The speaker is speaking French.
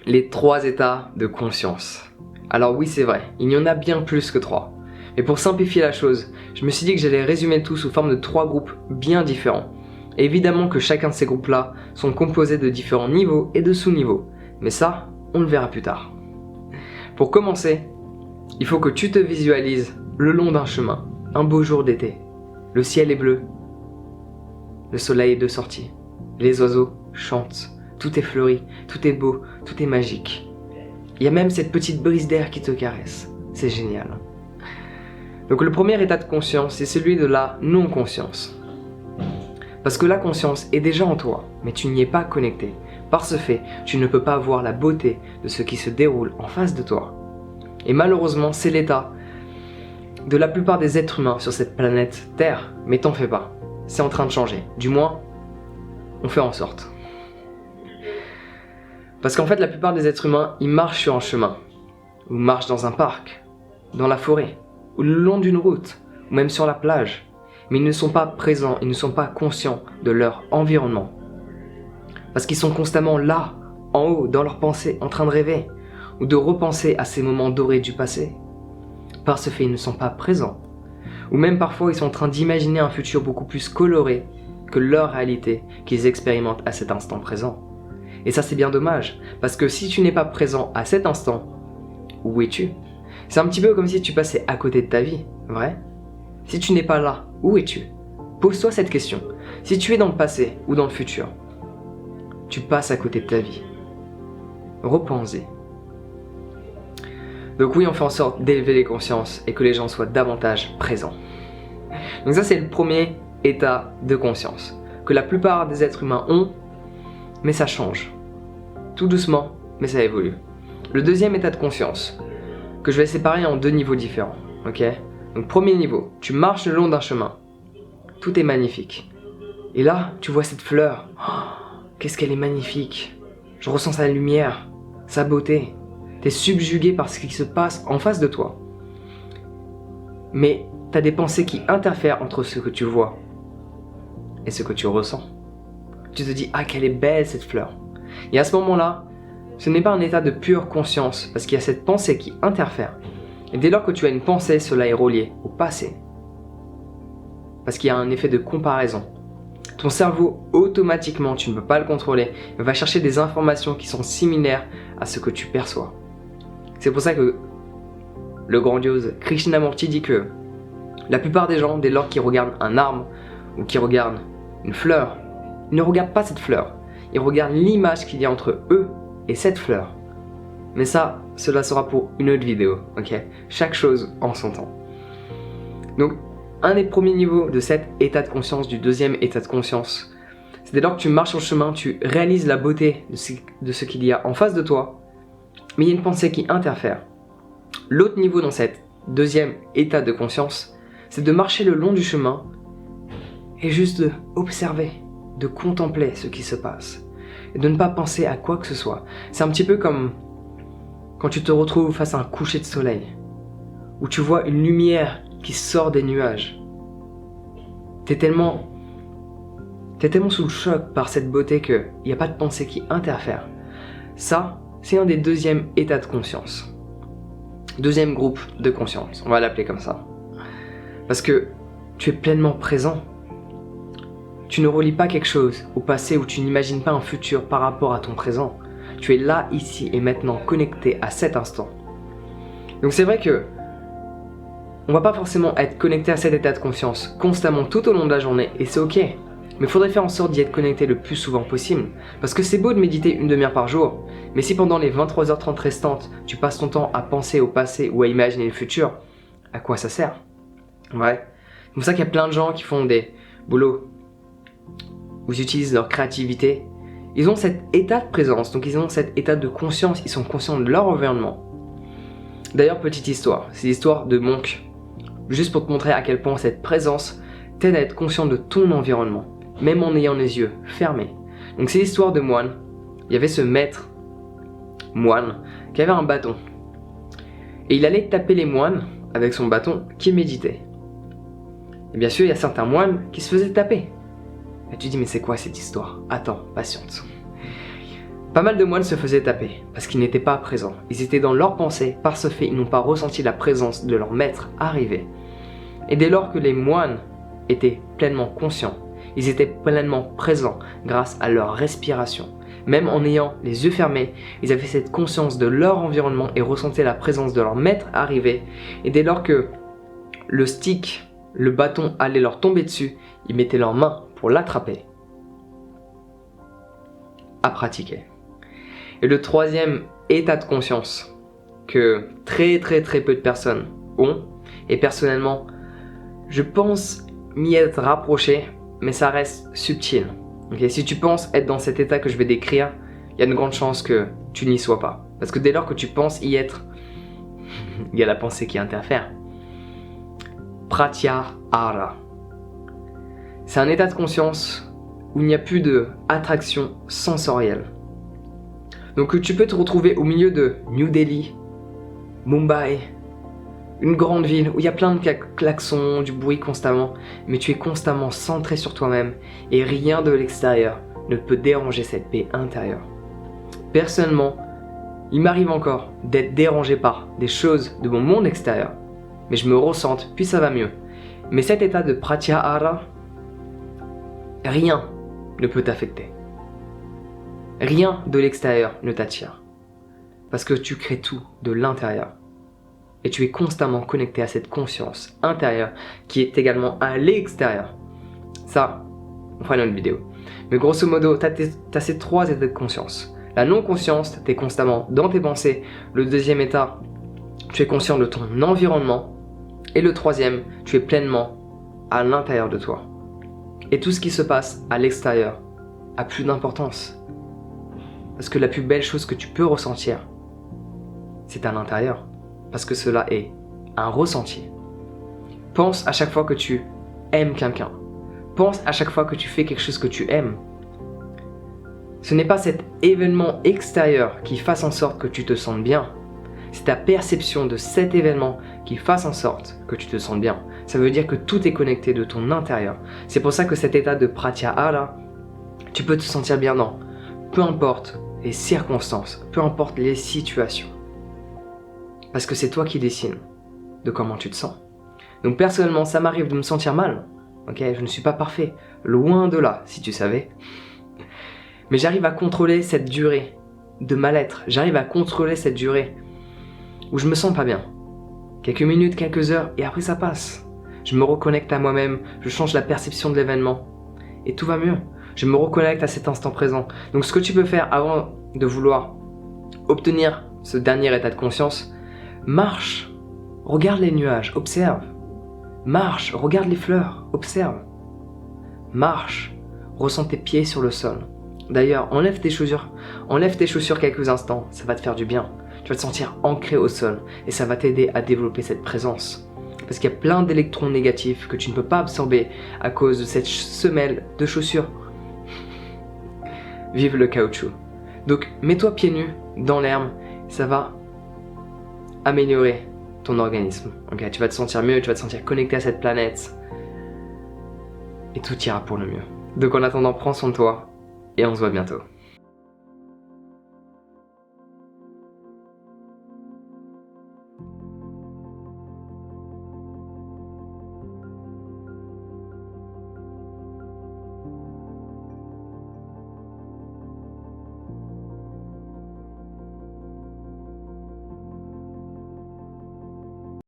les 3 états de conscience. Alors oui, c'est vrai, il y en a bien plus que 3. Mais pour simplifier la chose, je me suis dit que j'allais résumer le tout sous forme de 3 groupes bien différents. Et évidemment que chacun de ces groupes-là sont composés de différents niveaux et de sous-niveaux. Mais ça, on le verra plus tard. Pour commencer, il faut que tu te visualises le long d'un chemin, un beau jour d'été. Le ciel est bleu, le soleil est de sortie, les oiseaux chantent, tout est fleuri, tout est beau, tout est magique. Il y a même cette petite brise d'air qui te caresse, c'est génial. Donc le premier état de conscience, c'est celui de la non-conscience. Parce que la conscience est déjà en toi, mais tu n'y es pas connecté. Par ce fait, tu ne peux pas voir la beauté de ce qui se déroule en face de toi. Et malheureusement, c'est l'état de la plupart des êtres humains sur cette planète Terre, mais t'en fais pas. C'est en train de changer. Du moins, on fait en sorte. Parce qu'en fait, la plupart des êtres humains, ils marchent sur un chemin, ou marchent dans un parc, dans la forêt, ou le long d'une route, ou même sur la plage. Mais ils ne sont pas présents, ils ne sont pas conscients de leur environnement. Parce qu'ils sont constamment là, en haut, dans leurs pensées, en train de rêver, ou de repenser à ces moments dorés du passé. Par ce fait, ils ne sont pas présents. Ou même parfois, ils sont en train d'imaginer un futur beaucoup plus coloré que leur réalité qu'ils expérimentent à cet instant présent. Et ça, c'est bien dommage, parce que si tu n'es pas présent à cet instant, où es-tu? C'est un petit peu comme si tu passais à côté de ta vie, vrai? Si tu n'es pas là, où es-tu? Pose-toi cette question. Si tu es dans le passé ou dans le futur, tu passes à côté de ta vie. Repense-y. Donc oui, on fait en sorte d'élever les consciences et que les gens soient davantage présents. Donc ça, c'est le premier état de conscience que la plupart des êtres humains ont, mais ça change. Tout doucement, mais ça évolue. Le deuxième état de conscience, que je vais séparer en 2 niveaux différents, ok? Donc premier niveau, tu marches le long d'un chemin. Tout est magnifique. Et là, tu vois cette fleur. Oh, qu'est-ce qu'elle est magnifique. Je ressens sa lumière, sa beauté. T'es subjugué par ce qui se passe en face de toi. Mais t'as des pensées qui interfèrent entre ce que tu vois et ce que tu ressens. Tu te dis, ah, qu'elle est belle cette fleur. Et à ce moment-là, ce n'est pas un état de pure conscience, parce qu'il y a cette pensée qui interfère. Et dès lors que tu as une pensée, cela est relié au passé. Parce qu'il y a un effet de comparaison. Ton cerveau, automatiquement, tu ne peux pas le contrôler, va chercher des informations qui sont similaires à ce que tu perçois. C'est pour ça que le grandiose Krishnamurti dit que la plupart des gens, dès lors qu'ils regardent un arbre ou qu'ils regardent une fleur, ils ne regardent pas cette fleur. Ils regardent l'image qu'il y a entre eux et cette fleur. Mais ça, cela sera pour une autre vidéo, ok? Chaque chose en son temps. Donc, un des premiers niveaux de cet état de conscience, du deuxième état de conscience, c'est dès lors que tu marches sur le chemin, tu réalises la beauté de ce qu'il y a en face de toi, mais il y a une pensée qui interfère. L'autre niveau dans cet deuxième état de conscience, c'est de marcher le long du chemin et juste de observer, de contempler ce qui se passe et de ne pas penser à quoi que ce soit. C'est un petit peu comme quand tu te retrouves face à un coucher de soleil, où tu vois une lumière qui sort des nuages. T'es tellement sous le choc par cette beauté qu'il n'y a pas de pensée qui interfère. Ça, c'est un des deuxièmes états de conscience. Deuxième groupe de conscience, on va l'appeler comme ça. Parce que tu es pleinement présent. Tu ne relis pas quelque chose au passé ou tu n'imagines pas un futur par rapport à ton présent. Tu es là, ici et maintenant, connecté à cet instant. Donc c'est vrai que on va pas forcément être connecté à cet état de conscience constamment tout au long de la journée et c'est ok. Mais il faudrait faire en sorte d'y être connecté le plus souvent possible. Parce que c'est beau de méditer une demi-heure par jour, mais si pendant les 23h30 restantes, tu passes ton temps à penser au passé ou à imaginer le futur, à quoi ça sert? Ouais. C'est pour ça qu'il y a plein de gens qui font des boulots où ils utilisent leur créativité. Ils ont cet état de présence, donc ils ont cet état de conscience, ils sont conscients de leur environnement. D'ailleurs, petite histoire, c'est l'histoire de Monk. Juste pour te montrer à quel point cette présence t'aide à être conscient de ton environnement, même en ayant les yeux fermés. Donc c'est l'histoire de moine. Il y avait ce maître moine qui avait un bâton. Et il allait taper les moines avec son bâton qui méditaient. Et bien sûr, il y a certains moines qui se faisaient taper. Et tu dis, mais c'est quoi cette histoire? Attends, patiente. Pas mal de moines se faisaient taper parce qu'ils n'étaient pas présents. Ils étaient dans leurs pensées, par ce fait ils n'ont pas ressenti la présence de leur maître arriver. Et dès lors que les moines étaient pleinement conscients, ils étaient pleinement présents grâce à leur respiration. Même en ayant les yeux fermés, ils avaient cette conscience de leur environnement et ressentaient la présence de leur maître arriver. Et dès lors que le stick, le bâton allait leur tomber dessus, ils mettaient leurs mains pour l'attraper. À pratiquer. Et le troisième état de conscience que très peu de personnes ont, et personnellement, je pense m'y être rapproché, mais ça reste subtil. Okay? Si tu penses être dans cet état que je vais décrire, il y a de grandes chances que tu n'y sois pas. Parce que dès lors que tu penses y être, il y a la pensée qui interfère. Pratyahara. C'est un état de conscience où il n'y a plus d'attraction sensorielle. Donc tu peux te retrouver au milieu de New Delhi, Mumbai, une grande ville où il y a plein de klaxons, du bruit constamment, mais tu es constamment centré sur toi-même et rien de l'extérieur ne peut déranger cette paix intérieure. Personnellement, il m'arrive encore d'être dérangé par des choses de mon monde extérieur, mais je me ressente, puis ça va mieux. Mais cet état de pratyahara, rien ne peut t'affecter. Rien de l'extérieur ne t'attire. Parce que tu crées tout de l'intérieur. Et tu es constamment connecté à cette conscience intérieure qui est également à l'extérieur. Ça, on fera une autre vidéo. Mais grosso modo, tu as ces trois états de conscience. La non-conscience, tu es constamment dans tes pensées. Le deuxième état, tu es conscient de ton environnement. Et le troisième, tu es pleinement à l'intérieur de toi. Et tout ce qui se passe à l'extérieur a plus d'importance. Parce que la plus belle chose que tu peux ressentir, c'est à l'intérieur. Parce que cela est un ressenti. Pense à chaque fois que tu aimes quelqu'un. Pense à chaque fois que tu fais quelque chose que tu aimes. Ce n'est pas cet événement extérieur qui fasse en sorte que tu te sentes bien. C'est ta perception de cet événement qui fasse en sorte que tu te sentes bien. Ça veut dire que tout est connecté de ton intérieur. C'est pour ça que cet état de pratyahara, tu peux te sentir bien dans peu importe les circonstances, peu importe les situations. Parce que c'est toi qui décides de comment tu te sens. Donc personnellement, ça m'arrive de me sentir mal. Ok, je ne suis pas parfait. Loin de là, si tu savais. Mais j'arrive à contrôler cette durée de mal-être. J'arrive à contrôler cette durée où je me sens pas bien. Quelques minutes, quelques heures, et après ça passe. Je me reconnecte à moi-même, je change la perception de l'événement. Et tout va mieux. Je me reconnecte à cet instant présent. Donc ce que tu peux faire avant de vouloir obtenir ce dernier état de conscience, marche, regarde les nuages, observe. Marche, regarde les fleurs, observe. Marche, ressens tes pieds sur le sol. D'ailleurs, enlève tes chaussures quelques instants, ça va te faire du bien. Tu vas te sentir ancré au sol et ça va t'aider à développer cette présence. Parce qu'il y a plein d'électrons négatifs que tu ne peux pas absorber à cause de cette semelle de chaussures. Vive le caoutchouc. Donc, mets-toi pieds nus dans l'herbe, ça va améliorer ton organisme. Okay, tu vas te sentir mieux, tu vas te sentir connecté à cette planète. Et tout ira pour le mieux. Donc en attendant, prends soin de toi et on se voit bientôt.